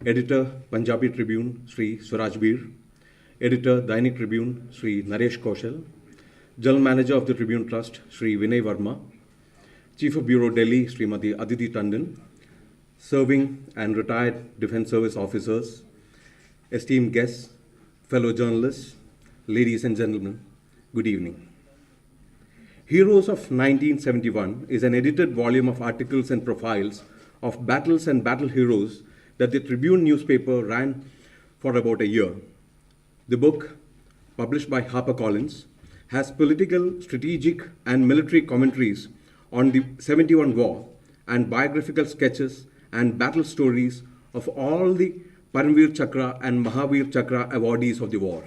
Editor, Punjabi Tribune, Sri Surajbir, Editor, Dainik Tribune, Sri Naresh Kaushal, General Manager of the Tribune Trust, Sri Vinay Verma, Chief of Bureau, Delhi, Srimati Aditi Tandon, serving and retired Defence Service officers, esteemed guests, fellow journalists, ladies and gentlemen, good evening. Heroes of 1971 is an edited volume of articles and profiles of battles and battle heroes that the Tribune newspaper ran for about a year. The book, published by HarperCollins, has political, strategic, and military commentaries on the 71 war and biographical sketches and battle stories of all the Paramveer Chakra and Mahavir Chakra awardees of the war.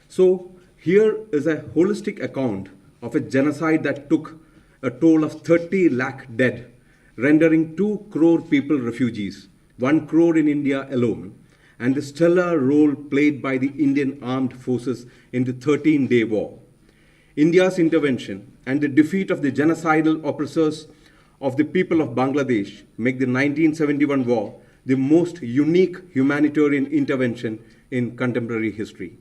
So here is a holistic account of a genocide that took a toll of 30 lakh dead, rendering 2 crore people refugees, 1 crore in India alone, and the stellar role played by the Indian armed forces in the 13-day war. India's intervention and the defeat of the genocidal oppressors of the people of Bangladesh make the 1971 war the most unique humanitarian intervention in contemporary history.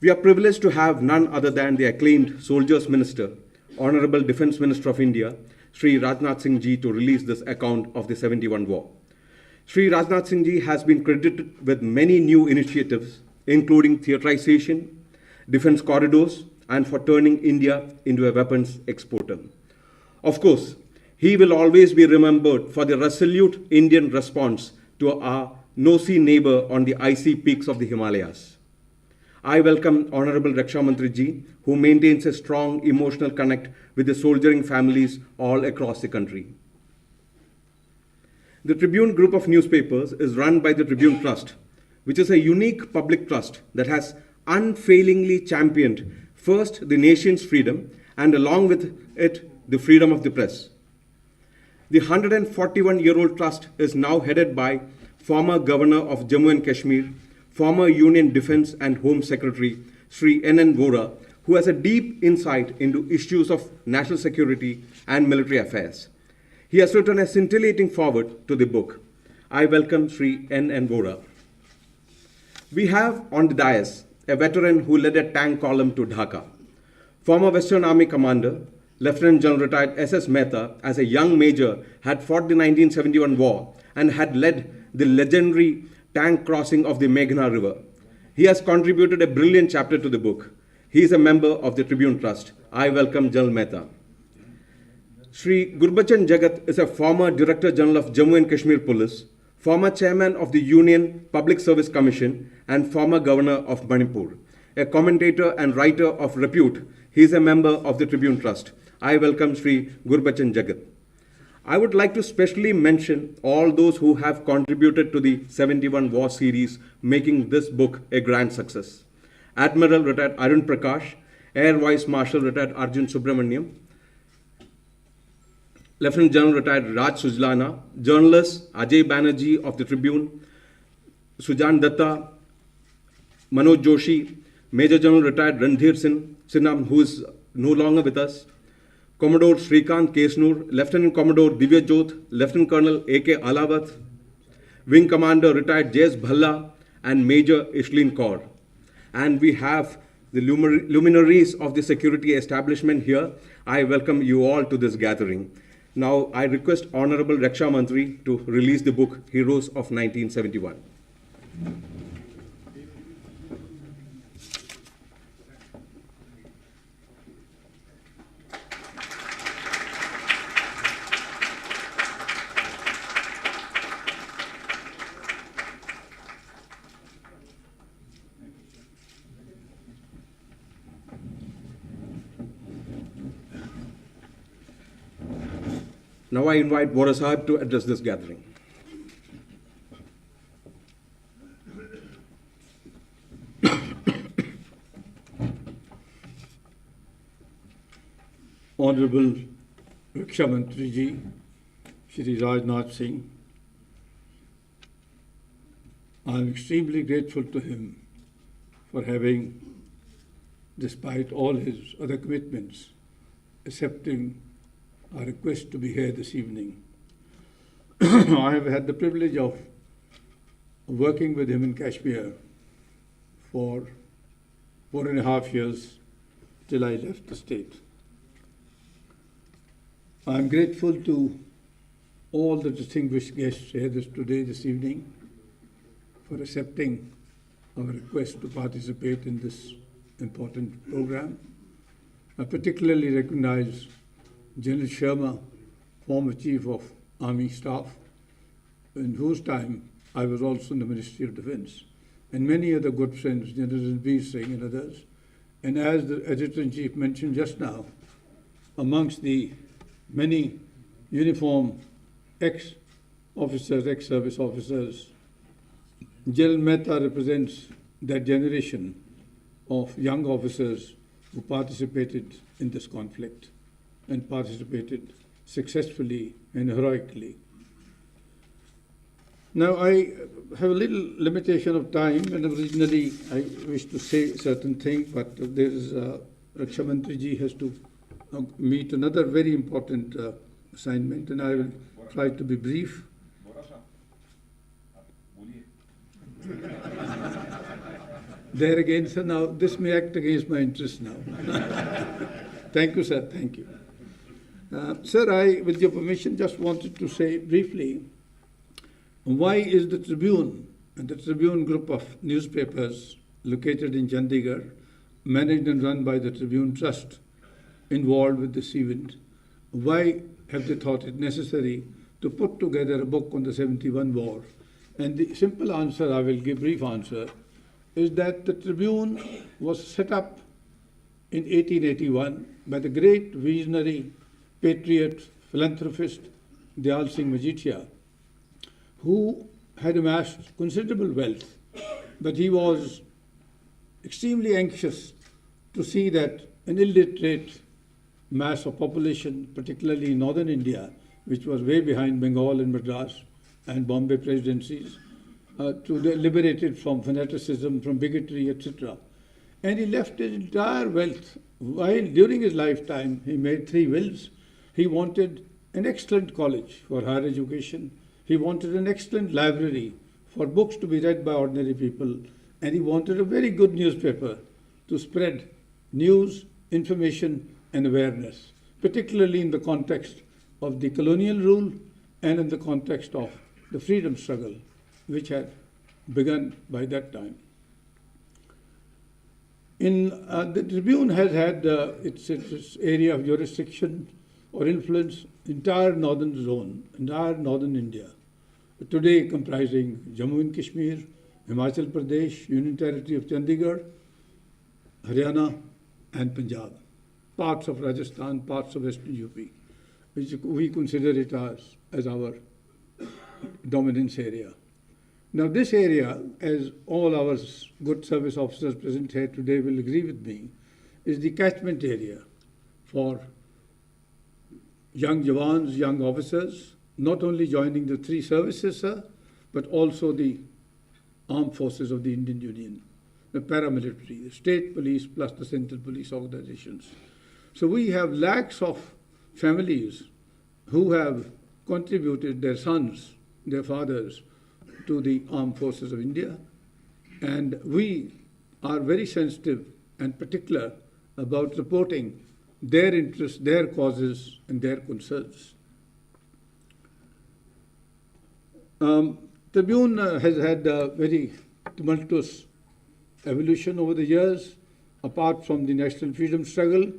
We are privileged to have none other than the acclaimed Soldiers Minister, Honorable Defence Minister of India, Sri Rajnath Singh Ji, to release this account of the 71 war. Sri Rajnath Singh Ji has been credited with many new initiatives, including theaterization, defence corridors, and for turning India into a weapons exporter. Of course, he will always be remembered for the resolute Indian response to our nosy neighbor on the icy peaks of the Himalayas. I welcome Honorable Raksha Mantri Ji, who maintains a strong emotional connect with the soldiering families all across the country. The Tribune group of newspapers is run by the Tribune Trust, which is a unique public trust that has unfailingly championed first the nation's freedom and along with it the freedom of the press. The 141-year-old trust is now headed by former Governor of Jammu and Kashmir, former Union Defence and Home Secretary Sri N.N. Vora, who has a deep insight into issues of national security and military affairs. He has written a scintillating foreword to the book. I welcome Sri N.N. Vora. We have on the dais a veteran who led a tank column to Dhaka, former Western Army commander, Lieutenant General retired S.S. Mehta, as a young major, had fought the 1971 war and had led the legendary tank crossing of the Meghna River. He has contributed a brilliant chapter to the book. He is a member of the Tribune Trust. I welcome General Mehta. Sri Gurbachan Jagat is a former Director General of Jammu and Kashmir Police, former Chairman of the Union Public Service Commission, and former Governor of Manipur. A commentator and writer of repute, he is a member of the Tribune Trust. I welcome Sri Gurbachan Jagat. I would like to specially mention all those who have contributed to the 71 War series, making this book a grand success. Admiral retired Arun Prakash, Air Vice Marshal retired Arjun Subramaniam, Lieutenant General retired Raj Sujlana, journalists Ajay Banerjee of the Tribune, Sujan Datta, Manoj Joshi, Major General retired Randhir Sinha, who is no longer with us, Commodore Srikant Kesnur, Lieutenant Commodore Divya Jyot, Lieutenant Colonel A.K. Alavat, Wing Commander retired J.S. Bhalla, and Major Ishlin Kaur. And we have the luminaries of the security establishment here. I welcome you all to this gathering. Now, I request Honorable Raksha Mantri to release the book, Heroes of 1971. Now I invite Vora Sahib to address this gathering. Honorable Raksha Mantri Ji, Shri Rajnath Singh, I am extremely grateful to him for having, despite all his other commitments, accepting our request to be here this evening. I have had the privilege of working with him in Kashmir for 4.5 years till I left the state. I'm grateful to all the distinguished guests here this evening for accepting our request to participate in this important program. I particularly recognize General Sharma, former Chief of Army Staff, in whose time I was also in the Ministry of Defense, and many other good friends, General Ranveer Singh and others. And as the Editor-in-Chief mentioned just now, amongst the many uniform ex-officers, ex-service officers, General Mehta represents that generation of young officers who participated in this conflict and participated successfully and heroically. Now, I have a little limitation of time, and originally I wish to say certain things, but there is Raksha Mantri ji has to meet another very important assignment, and I will try to be brief. There again, sir, now this may act against my interest now. Thank you, sir, thank you. Sir, I, with your permission, just wanted to say briefly, why is the Tribune and the Tribune group of newspapers located in Chandigarh, managed and run by the Tribune Trust, involved with this event? Why have they thought it necessary to put together a book on the 71 war? And the simple answer, I will give brief answer, is that the Tribune was set up in 1881 by the great visionary, patriot, philanthropist Dyal Singh Majithia, who had amassed considerable wealth, but he was extremely anxious to see that an illiterate mass of population, particularly in northern India, which was way behind Bengal and Madras and Bombay presidencies, to be liberated from fanaticism, from bigotry, etc. And he left his entire wealth. While during his lifetime he made 3 wills. He wanted an excellent college for higher education. He wanted an excellent library for books to be read by ordinary people. And he wanted a very good newspaper to spread news, information, and awareness, particularly in the context of the colonial rule and in the context of the freedom struggle, which had begun by that time. The Tribune has had its area of jurisdiction or influence, entire northern zone, entire northern India, today comprising Jammu and Kashmir, Himachal Pradesh, Union Territory of Chandigarh, Haryana, and Punjab, parts of Rajasthan, parts of Western UP, which we consider it as our dominance area. Now this area, as all our good service officers present here today will agree with me, is the catchment area for young Jawans, young officers, not only joining the 3 services, sir, but also the armed forces of the Indian Union, the paramilitary, the state police plus the central police organizations. So we have lakhs of families who have contributed their sons, their fathers, to the armed forces of India. And we are very sensitive and particular about reporting their interests, their causes, and their concerns. Tribune has had a very tumultuous evolution over the years. Apart from the national freedom struggle,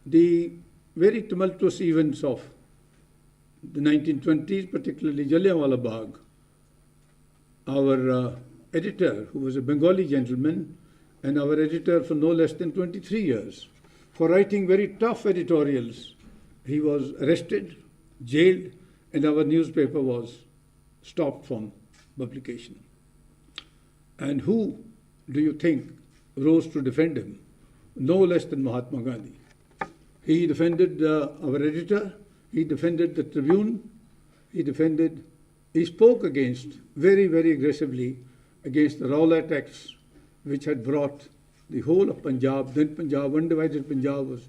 the very tumultuous events of the 1920s, particularly Jallianwala Bagh, our editor, who was a Bengali gentleman, and our editor for no less than 23 years, for writing very tough editorials, he was arrested, jailed, and our newspaper was stopped from publication. And who do you think rose to defend him? No less than Mahatma Gandhi. He defended our editor, he defended the Tribune, he spoke against, very, very aggressively, against the Rowlatt Acts, which had brought the whole of Punjab, then Punjab, undivided Punjab was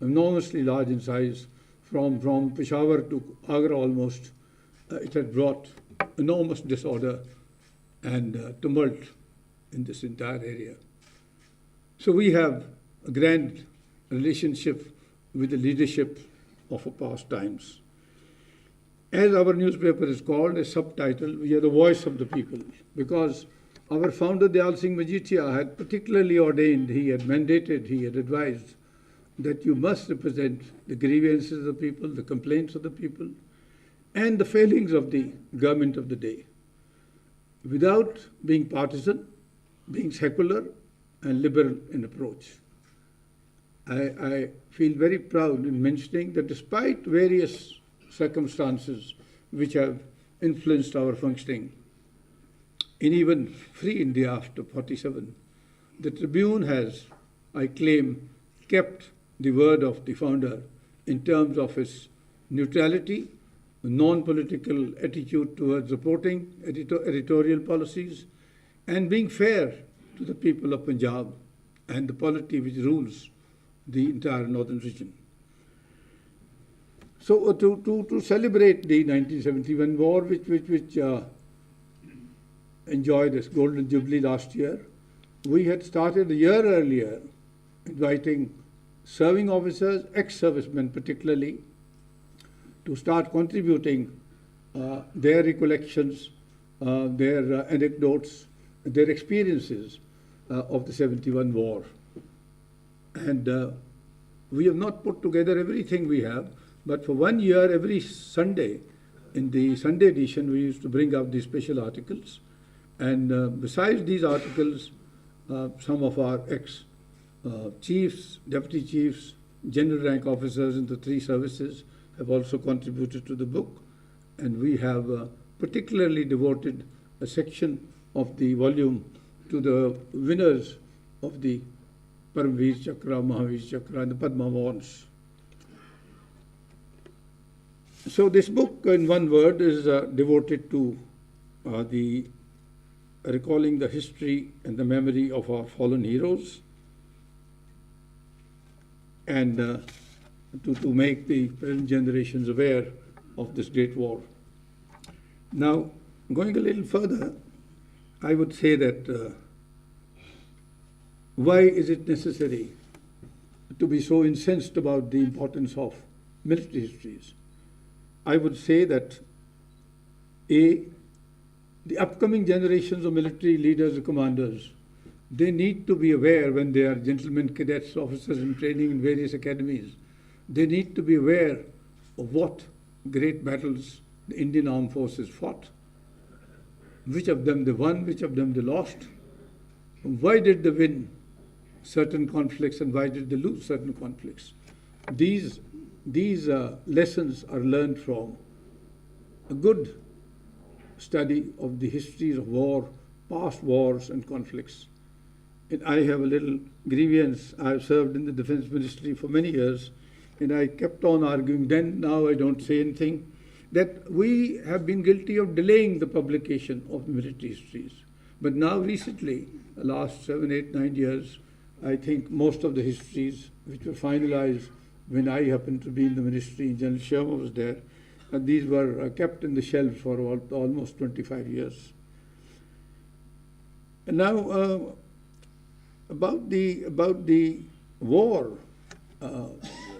enormously large in size, from Peshawar to Agra almost. It had brought enormous disorder and tumult in this entire area. So we have a grand relationship with the leadership of our past times. As our newspaper is called, a subtitle, we are the voice of the people, because our founder Dyal Singh Majithia had particularly ordained, he had mandated, he had advised that you must represent the grievances of the people, the complaints of the people, and the failings of the government of the day, without being partisan, being secular and liberal in approach. I feel very proud in mentioning that despite various circumstances which have influenced our functioning, in even free India after 47, the Tribune has, I claim, kept the word of the founder in terms of its neutrality, non-political attitude towards reporting, editorial policies, and being fair to the people of Punjab and the polity which rules the entire northern region. So to celebrate the 1971 war, which enjoyed its golden jubilee last year, we had started a year earlier inviting serving officers, ex-servicemen particularly, to start contributing their recollections, their anecdotes, their experiences of the 71 war. And we have not put together everything we have, but for 1 year, every Sunday, in the Sunday edition, we used to bring out these special articles. And besides these articles, some of our ex-chiefs, deputy chiefs, general rank officers in the three services have also contributed to the book. And we have particularly devoted a section of the volume to the winners of the Paramveer Chakra, Mahavir Chakra, and the Padma Awards. So this book, in one word, is devoted to the recalling the history and the memory of our fallen heroes, and to make the present generations aware of this great war. Now, going a little further, I would say that why is it necessary to be so incensed about the importance of military histories? I would say that the upcoming generations of military leaders and commanders, they need to be aware when they are gentlemen cadets, officers in training in various academies, they need to be aware of what great battles the Indian Armed Forces fought, which of them they won, which of them they lost, why did they win certain conflicts and why did they lose certain conflicts. These lessons are learned from a good study of the histories of war, past wars and conflicts. And I have a little grievance. I've served in the Defense Ministry for many years, and I kept on arguing then, now I don't say anything, that we have been guilty of delaying the publication of military histories. But now recently, the last 7, 8, 9 years, I think most of the histories which were finalized when I happened to be in the ministry, and General Sharma was there, these were kept in the shelves for almost 25 years. And now, about the war,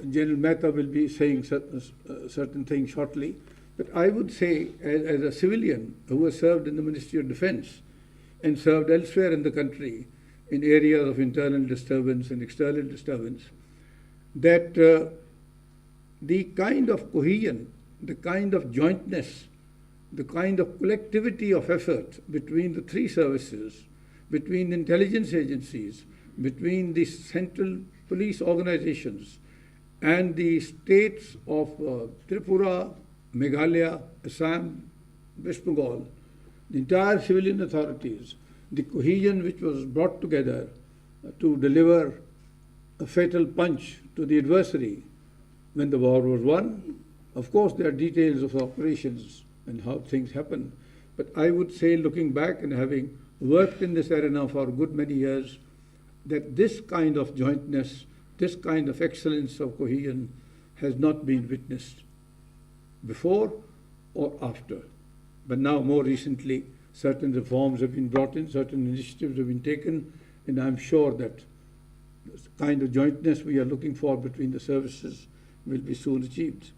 General Mehta will be saying certain things shortly, but I would say, as a civilian who has served in the Ministry of Defense and served elsewhere in the country in areas of internal disturbance and external disturbance, that the kind of cohesion, the kind of jointness, the kind of collectivity of effort between the three services, between the intelligence agencies, between the central police organizations and the states of Tripura, Meghalaya, Assam, West Bengal, the entire civilian authorities, the cohesion which was brought together to deliver a fatal punch to the adversary when the war was won. Of course, there are details of operations and how things happen, but I would say, looking back and having worked in this arena for a good many years, that this kind of jointness, this kind of excellence of cohesion has not been witnessed before or after. But now, more recently, certain reforms have been brought in, certain initiatives have been taken, and I'm sure that the kind of jointness we are looking for between the services will be soon achieved.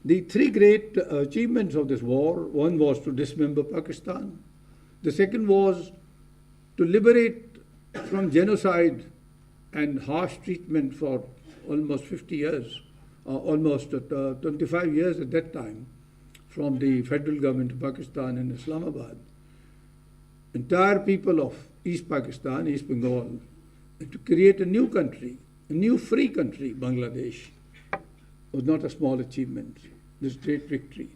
The three great achievements of this war, one was to dismember Pakistan, the second was to liberate from genocide and harsh treatment for almost 50 years, almost 25 years at that time, from the federal government of Pakistan in Islamabad. Entire people of East Pakistan, East Bengal, to create a new country, a new free country, Bangladesh, was not a small achievement. This great victory.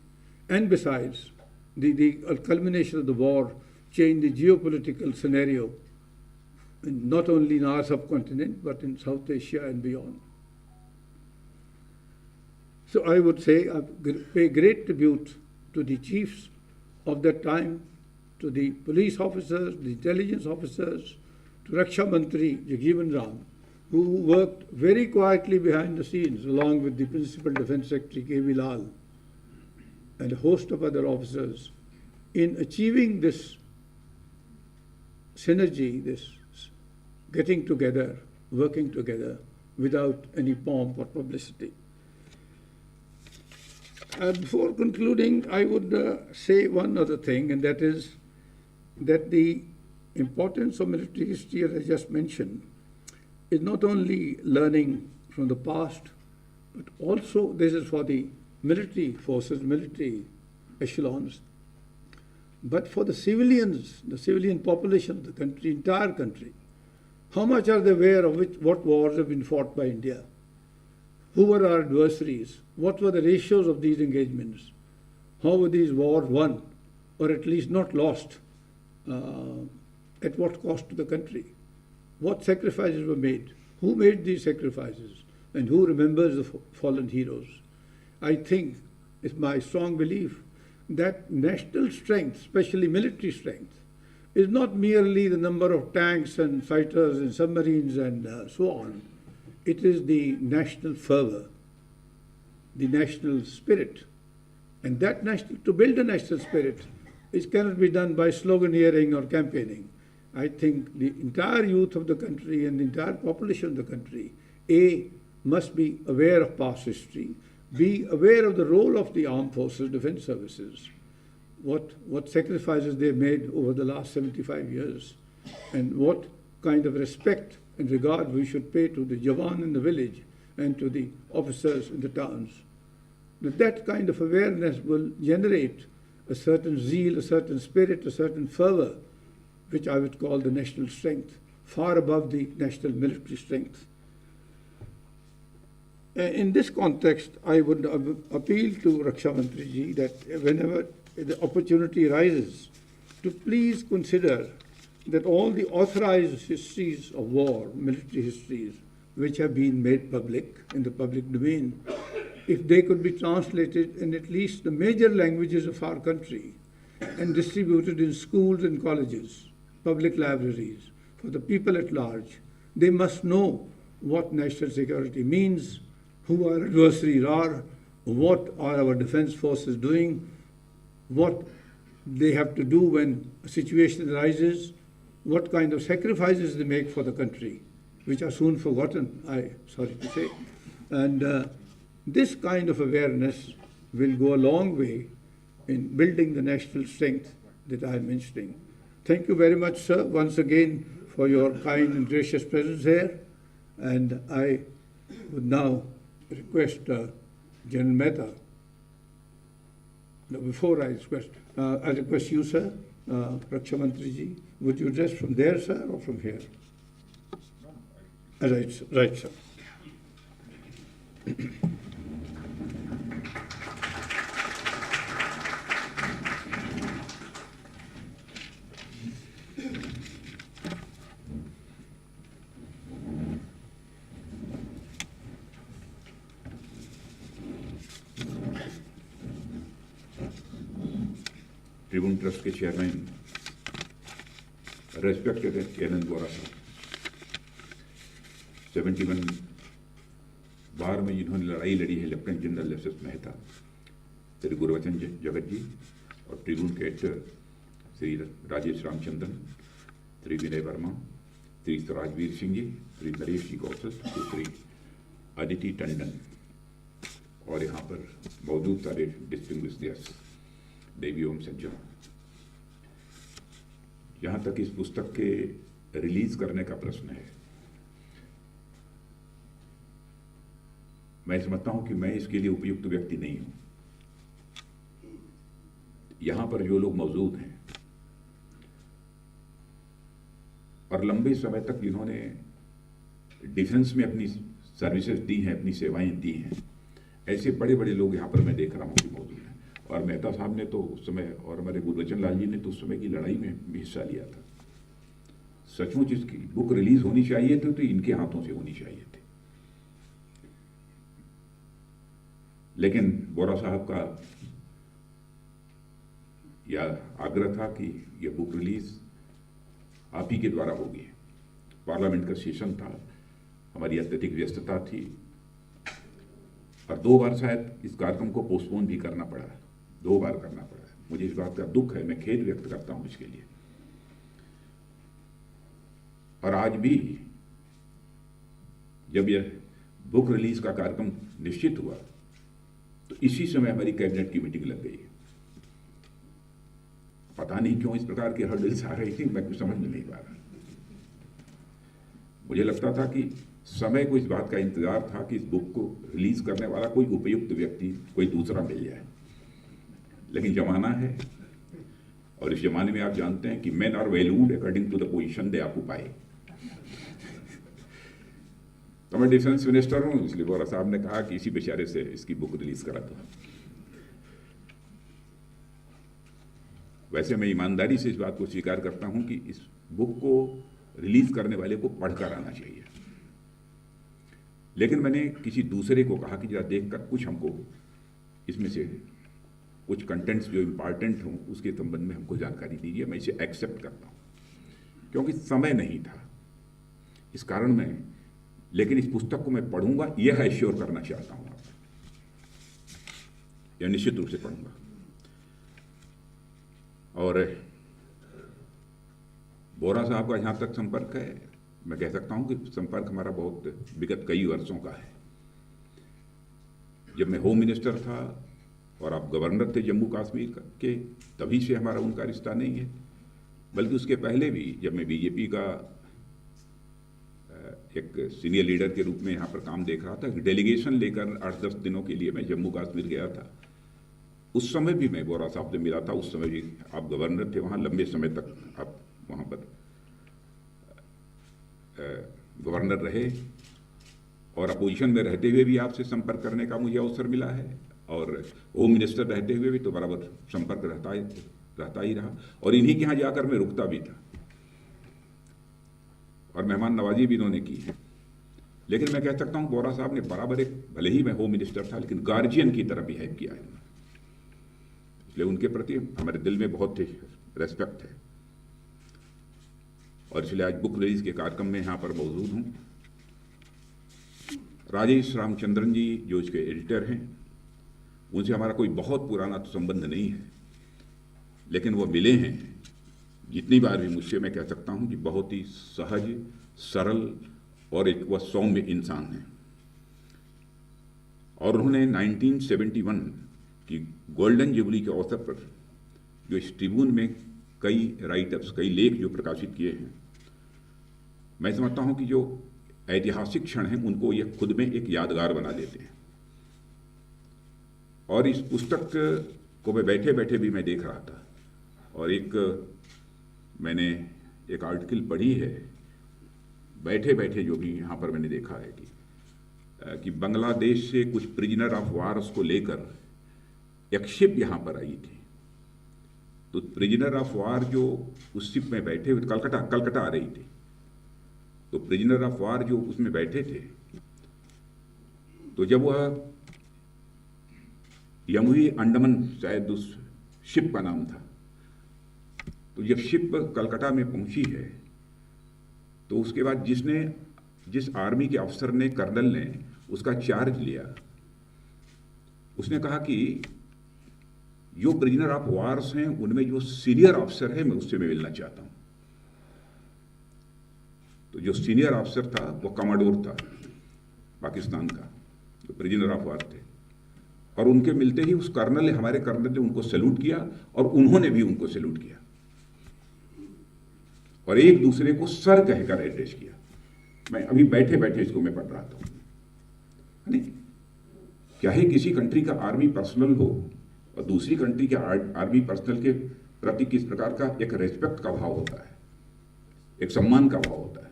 And besides, the culmination of the war changed the geopolitical scenario, not only in our subcontinent, but in South Asia and beyond. So I would say I pay great tribute to the chiefs of that time, to the police officers, the intelligence officers, to Raksha Mantri Jagjeevan Ram, who worked very quietly behind the scenes along with the Principal Defence Secretary K.V. Lal and a host of other officers in achieving this synergy, this getting together, working together without any pomp or publicity. Before concluding, I would say one other thing, and that is that the importance of military history, as I just mentioned, is not only learning from the past, but also this is for the military forces, military echelons, but for the civilians, the civilian population of the country, entire country. How much are they aware of what wars have been fought by India? Who were our adversaries? What were the ratios of these engagements? How were these wars won, or at least not lost? At what cost to the country? What sacrifices were made? Who made these sacrifices? And who remembers the fallen heroes? I think it's my strong belief that national strength, especially military strength, is not merely the number of tanks and fighters and submarines and so on. It is the national fervor, the national spirit. And that to build a national spirit, it cannot be done by sloganeering or campaigning. I think the entire youth of the country and the entire population of the country, A, must be aware of past history, be aware of the role of the armed forces, defense services, what sacrifices they've made over the last 75 years, and what kind of respect and regard we should pay to the Jawan in the village and to the officers in the towns. That kind of awareness will generate a certain zeal, a certain spirit, a certain fervor, which I would call the national strength, far above the national military strength. In this context, I would appeal to Raksha Mantri ji that whenever the opportunity arises, to please consider that all the authorized histories of war, military histories, which have been made public in the public domain, if they could be translated in at least the major languages of our country and distributed in schools and colleges, public libraries, for the people at large, they must know what national security means, who our adversaries are, what are our defense forces doing, what they have to do when a situation arises, what kind of sacrifices they make for the country, which are soon forgotten, sorry to say. And this kind of awareness will go a long way in building the national strength that I am mentioning. Thank you very much, sir, once again for your kind and gracious presence here. And I would now request General Mehta. No, before I request you, sir, Raksha Mantri ji, would you address from there, sir, or from here? Right, sir. Right, sir. Tribune trust के chairman respected N N Vohra sahab, 71 बार में जिन्होंने लड़ाई लड़ी है, lieutenant general S S Mehta, Shri Gurbachan Jagat ji, और Tribune के editor Shri Rajesh Ramachandran, Shri Vinay Verma, Shri Swarajbir Singh ji, Shri Naresh ji Kaushal, Shri Aditi Tandon और यहाँ पर मौजूद सारे डिस्टिंग्विश्ड गेस्ट, देवी ओम सज्जन। यहाँ तक इस पुस्तक के रिलीज करने का प्रश्न है, मैं समझता हूं कि मैं इसके लिए उपयुक्त व्यक्ति नहीं हूं। यहां पर जो लोग मौजूद हैं और लंबे समय तक जिन्होंने डिफेंस में अपनी सर्विसेज दी हैं, अपनी सेवाएं दी हैं, ऐसे बड़े बड़े लोग यहां पर मैं देख रहा हूं कि मौजूद हैं। और मेहता साहब ने तो उस समय, और हमारे गुरबचन लाल जी ने तो उस समय की लड़ाई में भी हिस्सा लिया था। सचमुच इसकी बुक रिलीज होनी चाहिए थी तो इनके हाथों से होनी चाहिए थी, लेकिन बोरा साहब का यह आग्रह था कि यह बुक रिलीज आप ही के द्वारा होगी। पार्लियामेंट का सेशन था, हमारी अत्यधिक व्यस्तता थी और 2 बार शायद इस कार्यक्रम को पोस्टपोन भी करना पड़ा, 2 बार करना पड़ा। मुझे इस बात का दुख है, मैं खेद व्यक्त करता हूं इसके लिए। और आज भी जब यह बुक रिलीज का कार्यक्रम निश्चित हुआ तो इसी समय हमारी कैबिनेट की मीटिंग लग गई। पता नहीं क्यों इस प्रकार के हर्डल्स आ रही थी, मैं कुछ समझ में नहीं पा रहा। मुझे लगता था कि समय को इस बात का इंतजार था कि इस बुक को रिलीज करने वाला कोई उपयुक्त व्यक्ति, कोई दूसरा मिल जाए, लेकिन जमाना है और इस जमाने में आप जानते हैं कि men are valued according to the position they occupy. तो मैं डिफेंस मिनिस्टर हूं, इसलिए बोरा साहब ने कहा कि इसी बेचारे से इसकी बुक रिलीज करा दो। वैसे मैं ईमानदारी से इस बात को स्वीकार करता हूं कि इस बुक को रिलीज करने वाले को पढ़कर आना चाहिए, लेकिन मैंने किसी दूसरे को कहा कि जरा देखकर कुछ हमको इसमें से कुछ कंटेंट्स जो इम्पॉर्टेंट हों उसके संबंध में हमको जानकारी दीजिए। मैं इसे एक्सेप्ट करता हूं क्योंकि समय नहीं था इस कारण मैं, लेकिन इस पुस्तक को मैं पढ़ूंगा, यह एश्योर करना चाहता हूं, यह निश्चित रूप से पढ़ूंगा। और बोरा साहब का जहां तक संपर्क है, मैं कह सकता हूं कि संपर्क हमारा बहुत विगत कई वर्षों का है। जब मैं होम मिनिस्टर था और आप गवर्नर थे जम्मू कश्मीर के, तभी से हमारा उनका रिश्ता नहीं है, बल्कि उसके पहले भी जब मैं बीजेपी का एक सीनियर लीडर के रूप में यहाँ पर काम देख रहा था, डेलीगेशन लेकर 8-10 दिनों के लिए मैं जम्मू कश्मीर गया था। उस समय भी मैं बोरा साहब से मिला था, उस समय भी आप गवर्नर थे वहाँ, लंबे समय तक आप वहाँ पर गवर्नर रहे और अपोजिशन में रहते हुए भी आपसे संपर्क करने का मुझे अवसर मिला है, और होम मिनिस्टर रहते हुए भी तो बराबर संपर्क रहता ही रहा, और इन्हीं के यहाँ जाकर मैं रुकता भी था और मेहमान नवाजी भी इन्होंने की है। लेकिन मैं कह सकता हूँ बोरा साहब ने बराबर एक, भले ही मैं होम मिनिस्टर था, लेकिन गार्जियन की तरह बिहेव किया है, इसलिए उनके प्रति हमारे दिल में बहुत ही रेस्पेक्ट है। और इसलिए आज बुक रिलीज के कार्यक्रम में यहाँ पर मौजूद हूँ। राजेश रामचंद्रन जी जो इसके एडिटर हैं, उनसे हमारा कोई बहुत पुराना तो संबंध नहीं है, लेकिन वो मिले हैं जितनी बार भी मुझसे, मैं कह सकता हूं कि बहुत ही सहज, सरल और एक वह सौम्य इंसान है। और उन्होंने 1971 की गोल्डन जुबली के अवसर पर जो इस ट्रिब्यून में कई राइटअप्स, कई लेख जो प्रकाशित किए हैं, मैं समझता हूं कि जो ऐतिहासिक क्षण हैं उनको ये खुद में एक यादगार बना देते हैं। और इस पुस्तक को मैं बैठे बैठे भी मैं देख रहा था, और मैंने एक आर्टिकल पढ़ी है बैठे बैठे, जो भी यहाँ पर मैंने देखा है कि बांग्लादेश से कुछ प्रिजनर ऑफ वार्स को लेकर एक शिप यहाँ पर आई थी। तो प्रिजनर ऑफ वार जो उस शिप में बैठे हुए, कलकत्ता आ रही थी, तो प्रिजनर ऑफ वार जो उसमें बैठे थे, तो जब वह यमुई अंडमान शायद उस शिप का नाम था, तो जब शिप कलकत्ता में पहुंची है तो उसके बाद जिस आर्मी के अफसर ने, कर्नल ने उसका चार्ज लिया, उसने कहा कि जो प्रिजनर ऑफ वार्स हैं उनमें जो सीनियर ऑफिसर है मैं उससे मिलना चाहता हूँ। तो जो सीनियर ऑफिसर था वो कमांडोर था पाकिस्तान का, जो प्रिजनर ऑफ वार थे, और उनके मिलते ही उस कर्नल ने, हमारे कर्नल ने उनको सैल्यूट किया और उन्होंने भी उनको सैल्यूट किया और एक दूसरे को सर कहकर एड्रेस किया। मैं अभी बैठे बैठे इसको मैं पढ़ रहा था। नहीं, चाहे किसी कंट्री का आर्मी पर्सनल हो और दूसरी कंट्री के आर्मी पर्सनल के प्रति किस प्रकार का एक रेस्पेक्ट का भाव होता है, एक सम्मान का भाव होता है,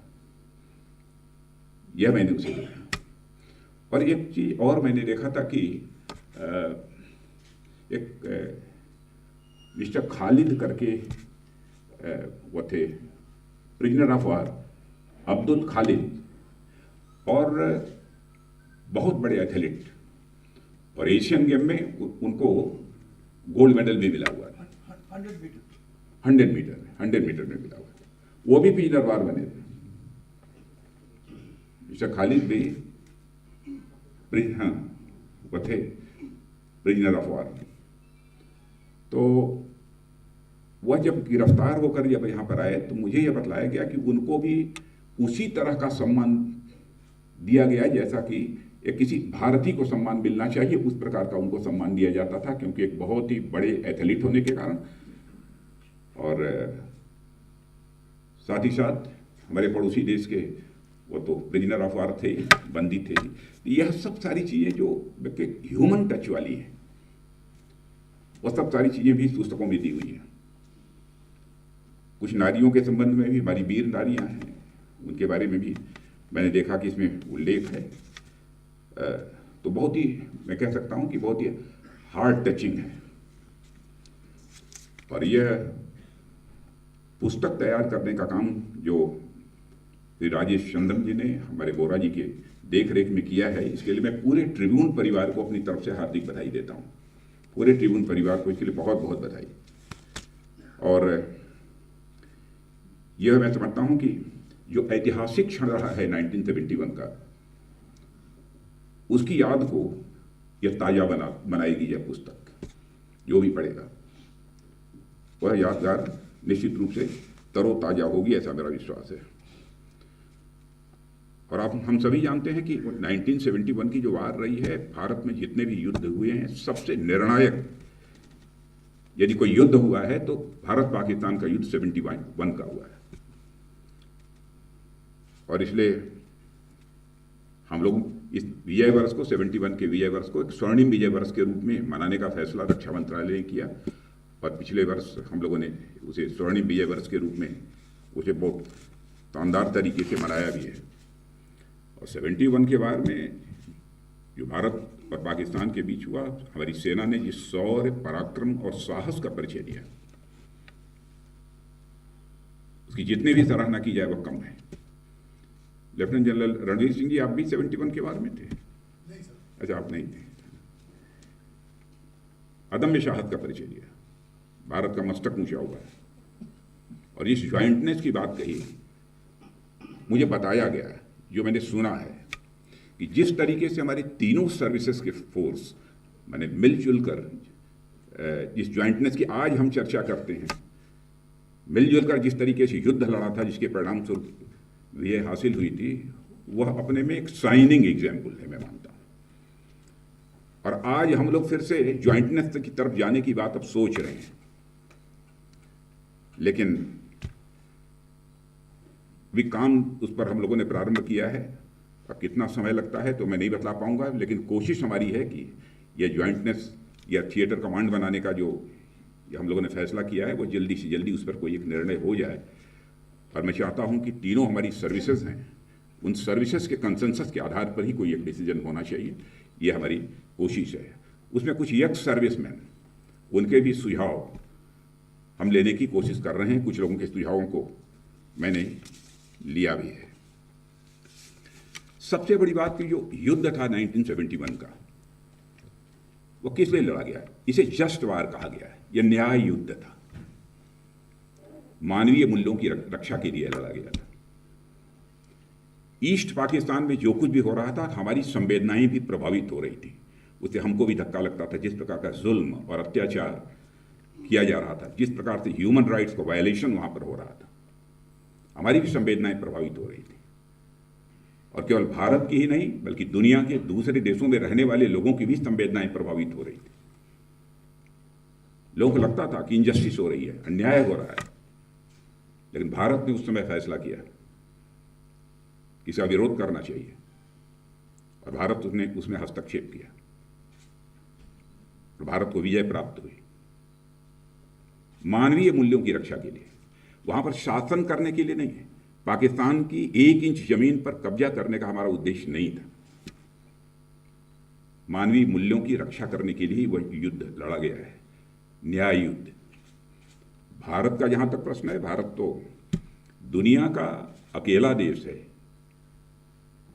यह मैंने उसे देखा। और एक चीज और मैंने देखा था कि एक मिस्टर खालिद करके वो थे prisoner of war, Abdul Khalid, और बहुत बड़े एथलीट, और एशियन गेम में उनको गोल्ड मेडल भी मिला हुआ है 100 मीटर में मिला हुआ है। वो भी प्रिजनर वार बने थे। मिस्टर खालिद भी वो थे प्रिजनर ऑफ वार। तो वह जब गिरफ्तार होकर जब यहाँ पर आए तो मुझे यह बतलाया गया कि उनको भी उसी तरह का सम्मान दिया गया जैसा कि एक किसी भारतीय को सम्मान मिलना चाहिए, उस प्रकार का उनको सम्मान दिया जाता था, क्योंकि एक बहुत ही बड़े एथलीट होने के कारण, और साथ ही साथ हमारे पड़ोसी देश के वो तो प्रिजनर ऑफ वार थे, बंदी थे। यह सब सारी चीज़ें जो ह्यूमन टच वाली है, वह सब सारी चीज़ें भी पुस्तकों में दी हुई हैं। कुछ नारियों के संबंध में भी, हमारी वीर नारियां हैं, उनके बारे में भी मैंने देखा कि इसमें उल्लेख है। तो बहुत ही, मैं कह सकता हूं कि बहुत ही हार्ट टचिंग है। और यह पुस्तक तैयार करने का काम जो श्री राजेश चंद्रन जी ने हमारे बोरा जी के देख रेख में किया है, इसके लिए मैं पूरे ट्रिब्यून परिवार को अपनी तरफ से हार्दिक बधाई देता हूँ। पूरे ट्रिब्यून परिवार को इसके लिए बहुत बहुत बधाई। और यह मैं समझता हूँ कि जो ऐतिहासिक क्षण रहा है 1971 का, उसकी याद को यह ताज़ा बनाएगी यह पुस्तक। जो भी पढ़ेगा वह यादगार निश्चित रूप से तरोताज़ा होगी, ऐसा मेरा विश्वास है। और आप हम सभी जानते हैं कि 1971 की जो वार रही है, भारत में जितने भी युद्ध हुए हैं, सबसे निर्णायक यदि कोई युद्ध हुआ है तो भारत पाकिस्तान का युद्ध 71 का हुआ है। और इसलिए हम लोग इस विजय वर्ष को, 71 के विजय वर्ष को एक स्वर्णिम विजय वर्ष के रूप में मनाने का फैसला रक्षा मंत्रालय ने किया, और पिछले वर्ष हम लोगों ने उसे स्वर्णिम विजय वर्ष के रूप में उसे बहुत शानदार तरीके से मनाया भी है। और 71 के वार में जो भारत और पाकिस्तान के बीच हुआ, हमारी सेना ने जिस शौर्य, पराक्रम और साहस का परिचय दिया, उसकी जितनी भी सराहना की जाए वह कम है। लेफ्टिनेंट जनरल रणवीर सिंह जी, आप भी 71 के वार में थे? नहीं सर। अच्छा, आप नहीं थे। अदम्य साहस का परिचय दिया, भारत का मस्तक ऊंचा हुआ है। और इस ज्वाइंटनेस की बात कही, मुझे बताया गया है, जो मैंने सुना है, कि जिस तरीके से हमारे तीनों सर्विसेज के फोर्स मैंने मिलजुल कर जिस ज्वाइंटनेस की आज हम चर्चा करते हैं, मिलजुल कर जिस तरीके से युद्ध लड़ा था, जिसके परिणाम स्वरूप विजय हासिल हुई थी, वह अपने में एक शाइनिंग एग्जाम्पल है, मैं मानता हूं। और आज हम लोग फिर से ज्वाइंटनेस की तरफ जाने की बात अब सोच रहे हैं, लेकिन भी काम उस पर हम लोगों ने प्रारंभ किया है। अब कितना समय लगता है तो मैं नहीं बता पाऊंगा, लेकिन कोशिश हमारी है कि यह ज्वाइंटनेस या थिएटर कमांड बनाने का जो हम लोगों ने फैसला किया है, वो जल्दी से जल्दी उस पर कोई एक निर्णय हो जाए। और मैं चाहता हूं कि तीनों हमारी सर्विसेज हैं, उन सर्विसेज के कंसेंसस के आधार पर ही कोई एक डिसीजन होना चाहिए, ये हमारी कोशिश है। उसमें कुछ यक्स सर्विसमैन, उनके भी सुझाव हम लेने की कोशिश कर रहे हैं। कुछ लोगों के सुझावों को मैंने लिया भी है। सबसे बड़ी बात कि जो युद्ध था 1971 का, वो किस लिए लड़ा गया है? इसे जस्ट वार कहा गया है। यह न्याय युद्ध था, मानवीय मूल्यों की रक्षा के लिए लड़ा गया था। ईस्ट पाकिस्तान में जो कुछ भी हो रहा था, हमारी संवेदनाएं भी प्रभावित हो रही थी। उससे हमको भी धक्का लगता था। जिस प्रकार का जुल्म और अत्याचार किया जा रहा था, जिस प्रकार से ह्यूमन राइट्स को वायलेशन वहाँ पर हो रहा था, हमारी भी संवेदनाएं प्रभावित हो रही थी। और केवल भारत की ही नहीं बल्कि दुनिया के दूसरे देशों में रहने वाले लोगों की भी संवेदनाएं प्रभावित हो रही थी। लोगों को लगता था कि इनजस्टिस हो रही है, अन्याय हो रहा है, लेकिन भारत ने उस समय फैसला किया कि इसका विरोध करना चाहिए और भारत ने उसमें हस्तक्षेप किया और भारत को विजय प्राप्त हुई मानवीय मूल्यों की रक्षा के लिए। वहां पर शासन करने के लिए नहीं है। पाकिस्तान की 1 इंच जमीन पर कब्जा करने का हमारा उद्देश्य नहीं था। मानवीय मूल्यों की रक्षा करने के लिए ही वह युद्ध लड़ा गया है, न्याय युद्ध। भारत का जहां तक प्रश्न है, भारत तो दुनिया का अकेला देश है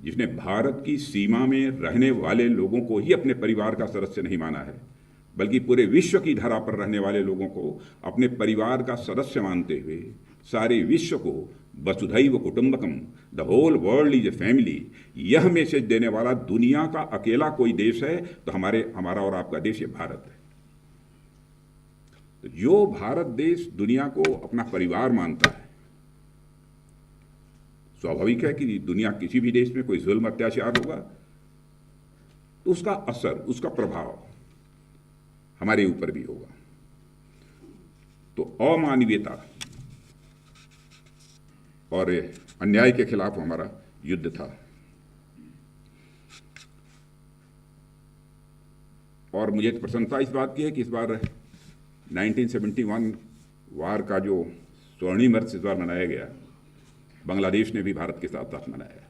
जिसने भारत की सीमा में रहने वाले लोगों को ही अपने परिवार का सदस्य नहीं माना है, बल्कि पूरे विश्व की धरा पर रहने वाले लोगों को अपने परिवार का सदस्य मानते हुए सारे विश्व को वसुधैव कुटुंबकम, the whole world is a family, यह मैसेज देने वाला दुनिया का अकेला कोई देश है तो हमारा और आपका देश ये भारत है। तो जो भारत देश दुनिया को अपना परिवार मानता है, स्वाभाविक है कि दुनिया किसी भी देश में कोई जुल्म अत्याचार होगा तो उसका असर, उसका प्रभाव हमारे ऊपर भी होगा। तो अमानवीयता और अन्याय के खिलाफ हमारा युद्ध था। और मुझे तो प्रसन्नता इस बात की है कि इस बार 1971 वार का जो स्वर्णिम वर्ष इस बार मनाया गया, बांग्लादेश ने भी भारत के साथ साथ मनाया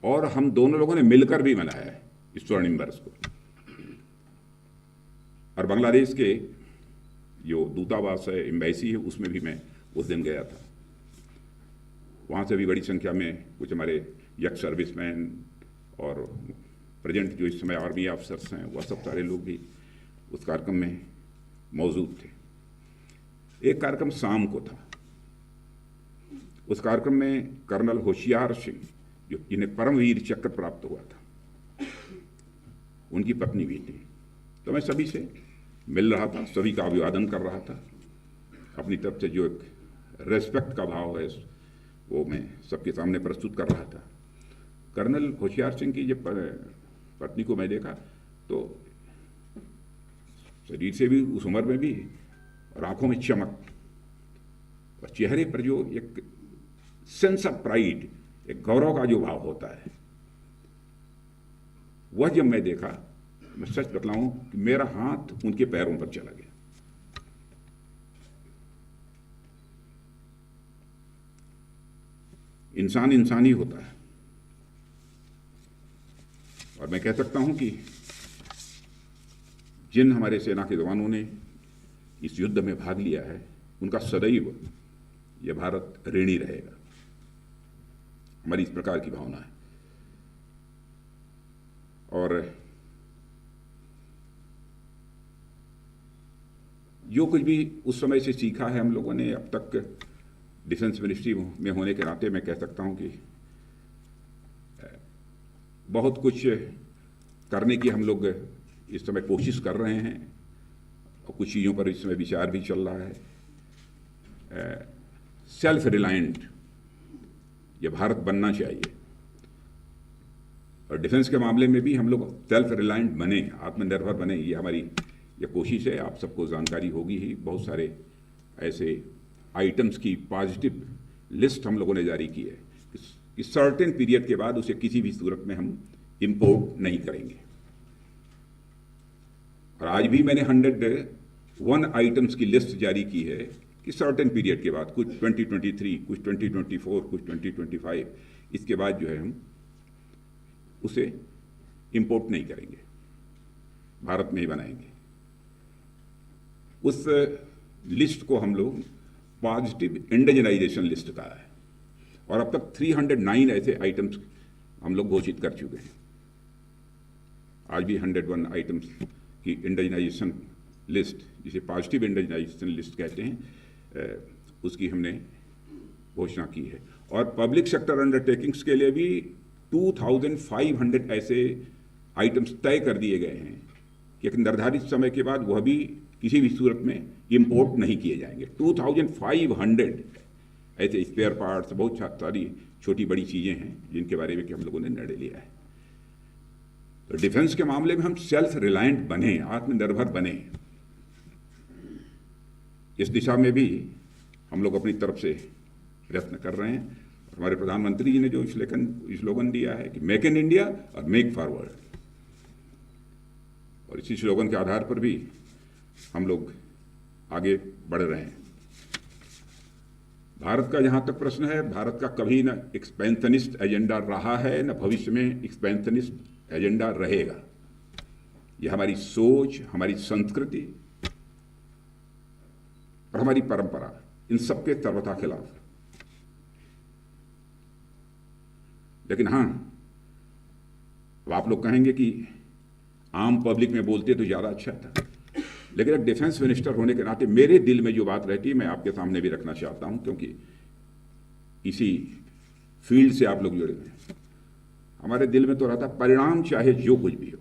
और हम दोनों लोगों ने मिलकर भी मनाया है इस स्वर्णिम वर्ष को। और बांग्लादेश के जो दूतावास है, एम्बेसी है, उसमें भी मैं उस दिन गया था। वहाँ से भी बड़ी संख्या में कुछ हमारे यक्स सर्विसमैन और प्रेजेंट जो इस समय आर्मी ऑफिसर्स हैं, वह सब सारे लोग भी उस कार्यक्रम में मौजूद थे। एक कार्यक्रम शाम को था। उस कार्यक्रम में कर्नल होशियार सिंह, जो जिन्हें परमवीर चक्र प्राप्त हुआ था, उनकी पत्नी भी थी। तो मैं सभी से मिल रहा था, सभी का अभिवादन कर रहा था। अपनी तरफ से जो एक रेस्पेक्ट का भाव है वो मैं सबके सामने प्रस्तुत कर रहा था। कर्नल होशियार सिंह की जब पत्नी को मैं देखा तो शरीर से भी, उस उम्र में भी, और आंखों में चमक और चेहरे पर जो एक सेंस ऑफ प्राइड, एक गौरव का जो भाव होता है, वह जब मैं देखा, मैं सच बतलाऊं कि मेरा हाथ उनके पैरों पर चला गया। इंसान इंसान ही होता है। और मैं कह सकता हूं कि जिन हमारे सेना के जवानों ने इस युद्ध में भाग लिया है, उनका सदैव यह भारत ऋणी रहेगा। हमारी इस प्रकार की भावना है। और जो कुछ भी उस समय से सीखा है हम लोगों ने अब तक डिफेंस मिनिस्ट्री में होने के नाते, मैं कह सकता हूं कि बहुत कुछ करने की हम लोग इस समय कोशिश कर रहे हैं और कुछ चीज़ों पर इस समय विचार भी चल रहा है। सेल्फ रिलायंट ये भारत बनना चाहिए और डिफेंस के मामले में भी हम लोग सेल्फ रिलायंट बने, आत्मनिर्भर बने, ये हमारी ये कोशिश है। आप सबको जानकारी होगी ही, बहुत सारे ऐसे आइटम्स की पॉजिटिव लिस्ट हम लोगों ने जारी की है कि सर्टेन पीरियड के बाद उसे किसी भी सूरत में हम इंपोर्ट नहीं करेंगे। और आज भी मैंने 101 आइटम्स की लिस्ट जारी की है कि सर्टेन पीरियड के बाद, कुछ 2023, कुछ 2024, कुछ 2025, इसके बाद जो है हम उसे इंपोर्ट नहीं करेंगे, भारत में ही बनाएंगे। उस लिस्ट को हम लोग पॉजिटिव इंडिजनाइजेशन लिस्ट का है और अब तक 309 ऐसे आइटम्स हम लोग घोषित कर चुके हैं। आज भी 101 आइटम्स की इंडिजनाइजेशन लिस्ट, जिसे पॉजिटिव इंडिजनाइजेशन लिस्ट कहते हैं, उसकी हमने घोषणा की है। और पब्लिक सेक्टर अंडरटेकिंग्स के लिए भी 2500 ऐसे आइटम्स तय कर दिए गए हैं कि एक निर्धारित समय के बाद वह भी किसी भी सूरत में इंपोर्ट नहीं किए जाएंगे। 2500 ऐसे स्पेयर पार्ट्स, बहुत सारी छोटी बड़ी चीज़ें हैं जिनके बारे में कि हम लोगों ने निर्णय लिया है। तो डिफेंस के मामले में हम सेल्फ रिलायंट बने, आत्मनिर्भर बने। इस दिशा में भी हम लोग अपनी तरफ से प्रयत्न कर रहे हैं। हमारे प्रधानमंत्री जी ने जो स्लोगन दिया है कि मेक इन इंडिया और मेक फॉरवर्ड, और इसी स्लोगन के आधार पर भी हम लोग आगे बढ़ रहे हैं। भारत का जहां तक प्रश्न है, भारत का कभी न एक्सपेंशनिस्ट एजेंडा रहा है, न भविष्य में एक्सपेंशनिस्ट एजेंडा रहेगा। यह हमारी सोच, हमारी संस्कृति और हमारी परंपरा, इन सबके सर्वथा खिलाफ है। लेकिन हाँ, अब आप लोग कहेंगे कि आम पब्लिक में बोलते तो ज़्यादा अच्छा था, लेकिन एक डिफेंस मिनिस्टर होने के नाते मेरे दिल में जो बात रहती है मैं आपके सामने भी रखना चाहता हूं, क्योंकि इसी फील्ड से आप लोग जुड़े हुए हैं। हमारे दिल में तो रहता परिणाम चाहे जो कुछ भी हो।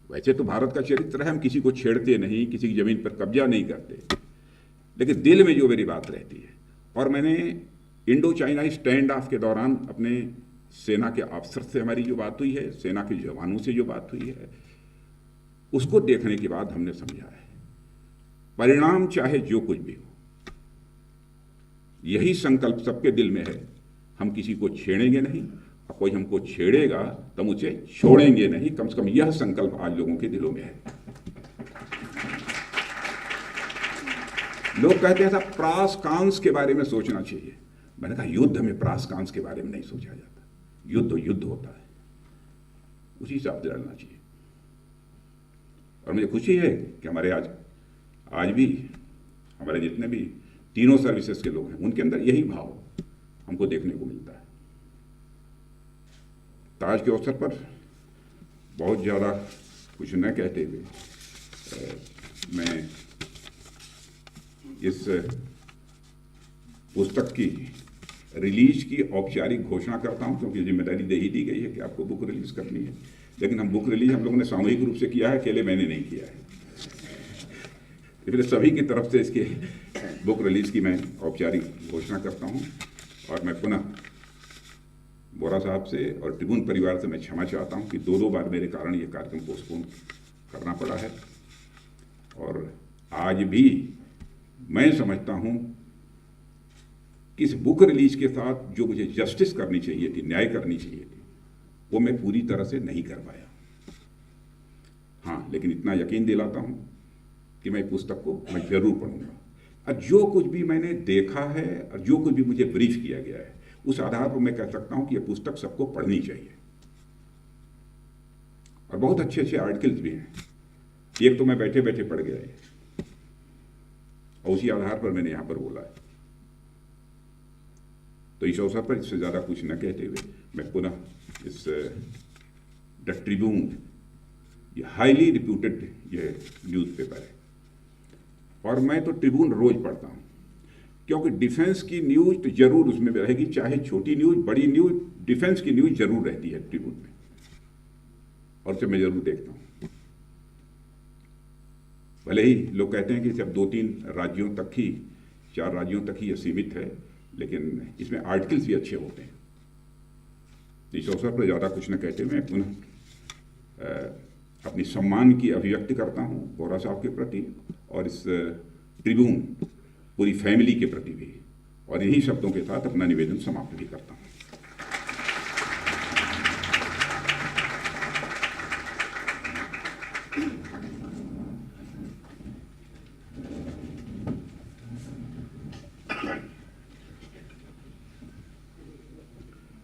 वैसे तो भारत का चरित्र है, हम किसी को छेड़ते नहीं, किसी की जमीन पर कब्जा नहीं करते, लेकिन दिल में जो मेरी बात रहती है, और मैंने इंडो चाइना स्टैंड ऑफ के दौरान अपने सेना के अफसर से हमारी जो बात हुई है, सेना के जवानों से जो बात हुई है, उसको देखने के बाद हमने समझा है परिणाम चाहे जो कुछ भी हो। यही संकल्प सबके दिल में है, हम किसी को छेड़ेंगे नहीं, और कोई हमको छेड़ेगा तो हम उसे छोड़ेंगे नहीं। कम से कम यह संकल्प आज लोगों के दिलों में है। लोग कहते हैं साहब प्रास कांस के बारे में सोचना चाहिए। मैंने कहा युद्ध में प्रास कांस के बारे में नहीं सोचा जाता, युद्ध होता है, उसी हिसाब से लड़ना चाहिए। और मुझे खुशी है कि हमारे आज भी हमारे जितने भी तीनों सर्विसेज के लोग हैं, उनके अंदर यही भाव हमको देखने को मिलता है। ताज के अवसर पर बहुत ज़्यादा कुछ न कहते हुए मैं इस पुस्तक की रिलीज की औपचारिक घोषणा करता हूं, क्योंकि जिम्मेदारी दे ही दी गई है कि आपको बुक रिलीज करनी है। लेकिन हम बुक रिलीज हम लोगों ने सामूहिक रूप से किया है, अकेले मैंने नहीं किया है। इसलिए सभी की तरफ से इसके बुक रिलीज की मैं औपचारिक घोषणा करता हूं। और मैं पुनः बोरा साहब से और ट्रिब्यून परिवार से मैं क्षमा चाहता हूं कि दो बार मेरे कारण ये कार्यक्रम पोस्टपोन करना पड़ा है। और आज भी मैं समझता हूं कि इस बुक रिलीज के साथ जो मुझे जस्टिस करनी चाहिए थी, न्याय करनी चाहिए थी, वो मैं पूरी तरह से नहीं कर पाया। हाँ, लेकिन इतना यकीन दिलाता हूं कि मैं पुस्तक को मैं जरूर पढ़ूंगा, और जो कुछ भी मैंने देखा है और जो कुछ भी मुझे ब्रीफ किया गया है, उस आधार पर मैं कह सकता हूं कि यह पुस्तक सबको पढ़नी चाहिए। और बहुत अच्छे अच्छे आर्टिकल्स भी हैं, एक तो मैं बैठे बैठे पढ़ गया है, और उसी आधार पर मैंने यहां पर बोला है। तो इस अवसर पर इससे ज़्यादा कुछ न कहते हुए मैं पुनः इस द ट्रिब्यून, ये हाईली रिप्यूटेड ये न्यूज़पेपर है, और मैं तो ट्रिब्यून रोज पढ़ता हूँ, क्योंकि डिफेंस की न्यूज़ तो जरूर उसमें रहेगी, चाहे छोटी न्यूज़ बड़ी न्यूज़, डिफेंस की न्यूज़ जरूर रहती है ट्रिब्यून में, और उसे मैं जरूर देखता हूँ। भले ही लोग कहते हैं कि सिर्फ 2-3 राज्यों तक ही, 4 राज्यों तक ही यह सीमित है, लेकिन इसमें आर्टिकल्स भी अच्छे होते हैं। इस अवसर पर ज़्यादा कुछ न कहते मैं पुनः अपनी सम्मान की अभिव्यक्ति करता हूँ बोरा साहब के प्रति, और इस ट्रिब्यून पूरी फैमिली के प्रति भी, और इन्हीं शब्दों के साथ अपना निवेदन समाप्त भी करता हूँ।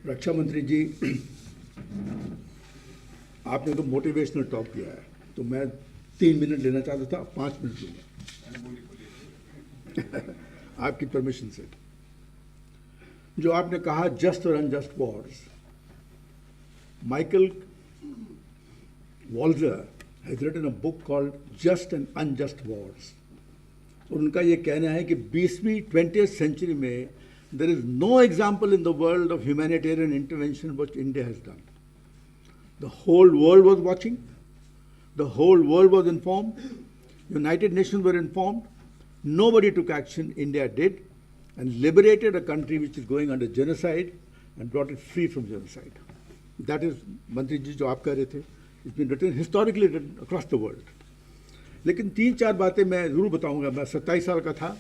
रक्षा मंत्री जी, आपने तो मोटिवेशनल टॉक किया है, तो मैं 3 मिनट लेना चाहता था, 5 मिनट लूँगा आपकी परमिशन से। जो आपने कहा जस्ट और unjust wars, Michael Walzer has written a book called just and unjust wars. उनका ये कहना है कि 20वीं 20th सेंचुरी में there is no example in the world of humanitarian intervention which India has done. The whole world was watching. The whole world was informed. United Nations were informed. Nobody took action. India did, and liberated a country which is going under genocide and brought it free from genocide. That is, मंत्री जी जो आप कह रहे थे, it's been written historically written across the world. लेकिन 3-4 बातें मैं जरूर बताऊंगा. मैं 27 साल का था.